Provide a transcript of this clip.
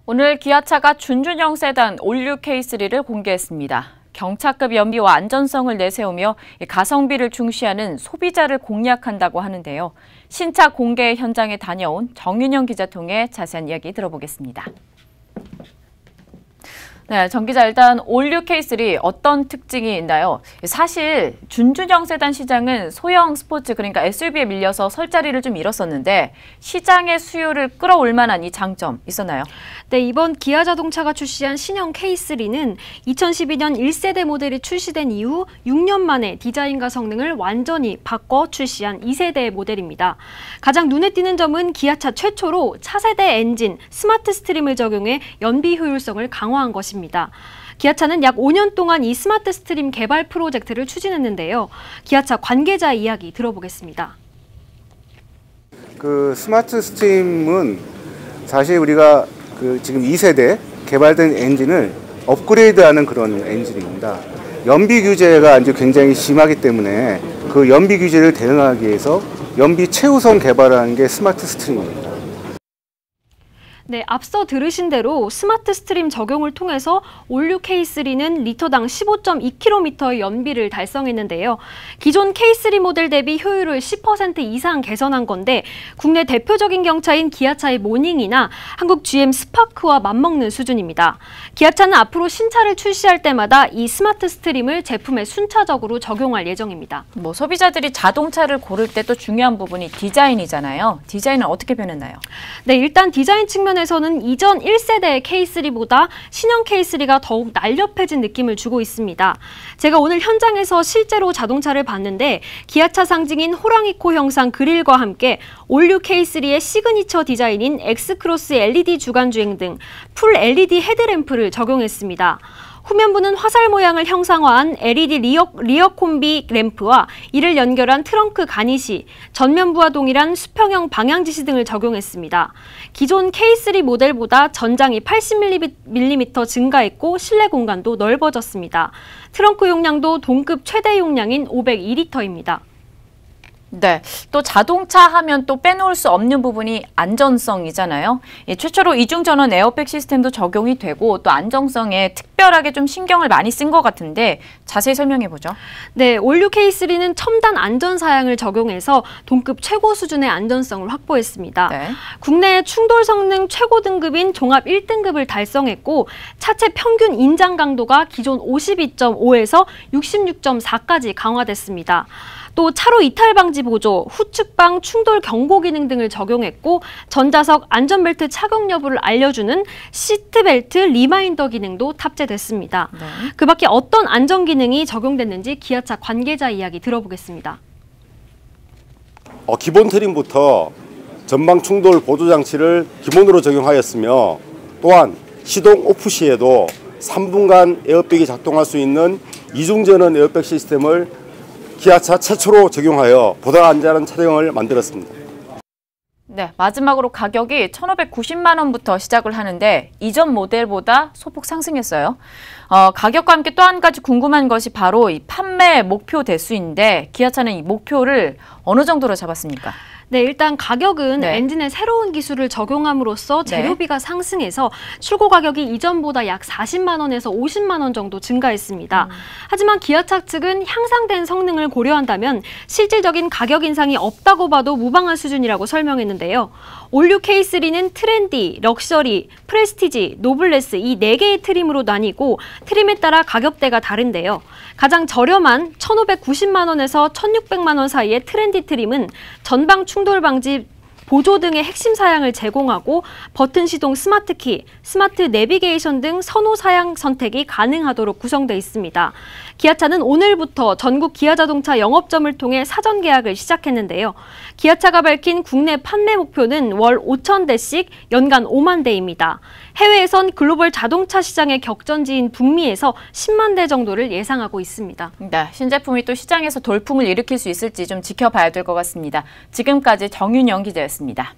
오늘 기아차가 준준형 세단 올류 K3를 공개했습니다. 경차급 연비와 안전성을 내세우며 가성비를 중시하는 소비자를 공략한다고 하는데요. 신차 공개 현장에 다녀온 정윤영 기자 통해 자세한 이야기 들어보겠습니다. 네, 정 기자, 일단 올류 K3 어떤 특징이 있나요? 사실 준준형 세단 시장은 소형 스포츠, 그러니까 SUV에 밀려서 설 자리를 좀 잃었었는데 시장의 수요를 끌어올 만한 이 장점 있었나요? 네, 이번 기아 자동차가 출시한 신형 K3는 2012년 1세대 모델이 출시된 이후 6년 만에 디자인과 성능을 완전히 바꿔 출시한 2세대 모델입니다. 가장 눈에 띄는 점은 기아차 최초로 차세대 엔진 스마트 스트림을 적용해 연비 효율성을 강화한 것입니다. 기아차는 약 5년 동안 이 스마트 스트림 개발 프로젝트를 추진했는데요. 기아차 관계자 이야기 들어보겠습니다. 그 스마트 스트림은 사실 우리가 지금 2세대 개발된 엔진을 업그레이드하는 그런 엔진입니다. 연비 규제가 이제 굉장히 심하기 때문에 그 연비 규제를 대응하기 위해서 연비 최우선 개발하는 게 스마트 스트림입니다. 네, 앞서 들으신 대로 스마트 스트림 적용을 통해서 올류 K3는 리터당 15.2km의 연비를 달성했는데요. 기존 K3 모델 대비 효율을 10% 이상 개선한 건데 국내 대표적인 경차인 기아차의 모닝이나 한국 GM 스파크와 맞먹는 수준입니다. 기아차는 앞으로 신차를 출시할 때마다 이 스마트 스트림을 제품에 순차적으로 적용할 예정입니다. 소비자들이 자동차를 고를 때 또 중요한 부분이 디자인이잖아요. 디자인은 어떻게 변했나요? 네, 일단 디자인 측면에서는 이전 1세대 K3보다 신형 K3가 더욱 날렵해진 느낌을 주고 있습니다. 제가 오늘 현장에서 실제로 자동차를 봤는데 기아차 상징인 호랑이 코 형상 그릴과 함께 올류 K3의 시그니처 디자인인 X크로스 LED 주간주행 등 풀 LED 헤드램프를 적용했습니다. 후면부는 화살 모양을 형상화한 LED 리어 콤비 램프와 이를 연결한 트렁크 가니시, 전면부와 동일한 수평형 방향지시 등을 적용했습니다. 기존 K3 모델보다 전장이 80mm 증가했고 실내 공간도 넓어졌습니다. 트렁크 용량도 동급 최대 용량인 502리터입니다. 네, 또 자동차 하면 또 빼놓을 수 없는 부분이 안전성이잖아요. 최초로 이중전원 에어백 시스템도 적용이 되고 또 안정성에 특별하게 좀 신경을 많이 쓴 것 같은데 자세히 설명해보죠. 네, 올류 K3는 첨단 안전사양을 적용해서 동급 최고 수준의 안전성을 확보했습니다. 네. 국내 충돌 성능 최고 등급인 종합 1등급을 달성했고 차체 평균 인장 강도가 기존 52.5에서 66.4까지 강화됐습니다. 또 차로 이탈 방지 보조, 후측방 충돌 경고 기능 등을 적용했고 전자석 안전벨트 착용 여부를 알려주는 시트벨트 리마인더 기능도 탑재됐습니다. 네. 그 밖에 어떤 안전 기능이 적용됐는지 기아차 관계자 이야기 들어보겠습니다. 기본 트림부터 전방 충돌 보조 장치를 기본으로 적용하였으며 또한 시동 오프 시에도 3분간 에어백이 작동할 수 있는 이중전원 에어백 시스템을 기아차 최초로 적용하여 보다 안전한 차량을 만들었습니다. 네, 마지막으로 가격이 1,590만 원부터 시작을 하는데 이전 모델보다 소폭 상승했어요. 가격과 함께 또 한 가지 궁금한 것이 바로 이 판매 목표 대수인데 기아차는 이 목표를 어느 정도로 잡았습니까? 네, 일단 가격은 엔진에 새로운 기술을 적용함으로써 재료비가 상승해서 출고 가격이 이전보다 약 40만 원에서 50만 원 정도 증가했습니다. 하지만 기아차 측은 향상된 성능을 고려한다면 실질적인 가격 인상이 없다고 봐도 무방한 수준이라고 설명했는데요. 올류 K3는 트렌디, 럭셔리, 프레스티지, 노블레스 이 4개의 트림으로 나뉘고 트림에 따라 가격대가 다른데요. 가장 저렴한 1,590만 원에서 1,600만 원 사이의 트렌디 트림은 전방 충돌 방지 보조 등의 핵심 사양을 제공하고 버튼 시동 스마트 키, 스마트 내비게이션 등 선호 사양 선택이 가능하도록 구성되어 있습니다. 기아차는 오늘부터 전국 기아자동차 영업점을 통해 사전 계약을 시작했는데요. 기아차가 밝힌 국내 판매 목표는 월 5,000대씩 연간 5만 대입니다. 해외에선 글로벌 자동차 시장의 격전지인 북미에서 10만 대 정도를 예상하고 있습니다. 네, 신제품이 또 시장에서 돌풍을 일으킬 수 있을지 좀 지켜봐야 될 것 같습니다. 지금까지 정윤영 기자였습니다.